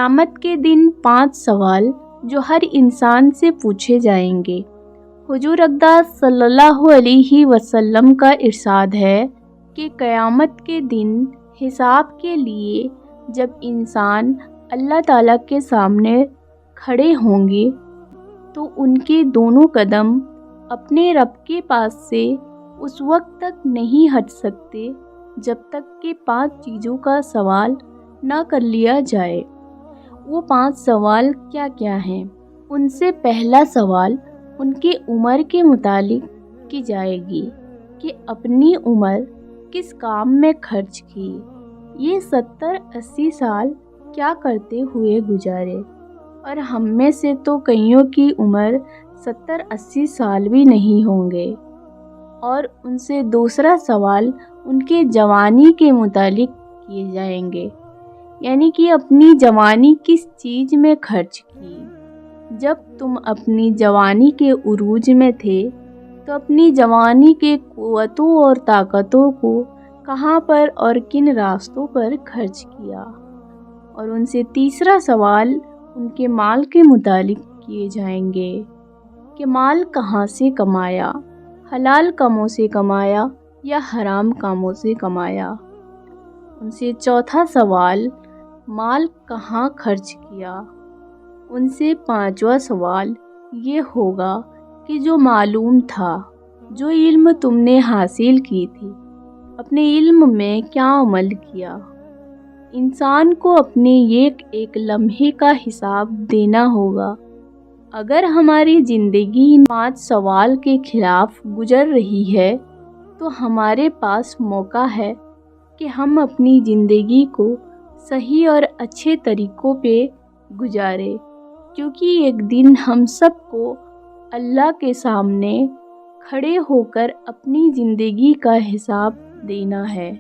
قیامت کے دن 5 سوال جو ہر انسان سے پوچھے جائیں گے۔ حضور اقدس صلی اللہ علیہ وسلم کا ارشاد ہے کہ قیامت کے دن حساب کے لیے جب انسان اللہ تعالیٰ کے سامنے کھڑے ہوں گے تو ان کے دونوں قدم اپنے رب کے پاس سے اس وقت تک نہیں ہٹ سکتے جب تک کہ 5 چیزوں کا سوال نہ کر لیا جائے۔ وہ 5 سوال کیا کیا ہیں؟ ان سے پہلا سوال ان کی عمر کے متعلق کی جائے گی کہ اپنی عمر کس کام میں خرچ کی، یہ 70-80 سال کیا کرتے ہوئے گزارے، اور ہم میں سے تو کئیوں کی عمر 70-80 سال بھی نہیں ہوں گے۔ اور ان سے دوسرا سوال ان کے جوانی کے متعلق کیے جائیں گے، یعنی کہ اپنی جوانی کس چیز میں خرچ کی۔ جب تم اپنی جوانی کے عروج میں تھے تو اپنی جوانی کے قوتوں اور طاقتوں کو کہاں پر اور کن راستوں پر خرچ کیا۔ اور ان سے تیسرا سوال ان کے مال کے متعلق کیے جائیں گے کہ مال کہاں سے کمایا، حلال کاموں سے کمایا یا حرام کاموں سے کمایا۔ ان سے چوتھا سوال مال کہاں خرچ کیا۔ ان سے 5واں سوال یہ ہوگا کہ جو معلوم تھا، جو علم تم نے حاصل کی تھی، اپنے علم میں کیا عمل کیا۔ انسان کو اپنے ایک لمحے کا حساب دینا ہوگا۔ اگر ہماری زندگی ان 5 سوال کے خلاف گزر رہی ہے تو ہمارے پاس موقع ہے کہ ہم اپنی زندگی کو صحیح اور اچھے طریقوں پہ گزاریں، کیونکہ ایک دن ہم سب کو اللہ کے سامنے کھڑے ہو کر اپنی زندگی کا حساب دینا ہے۔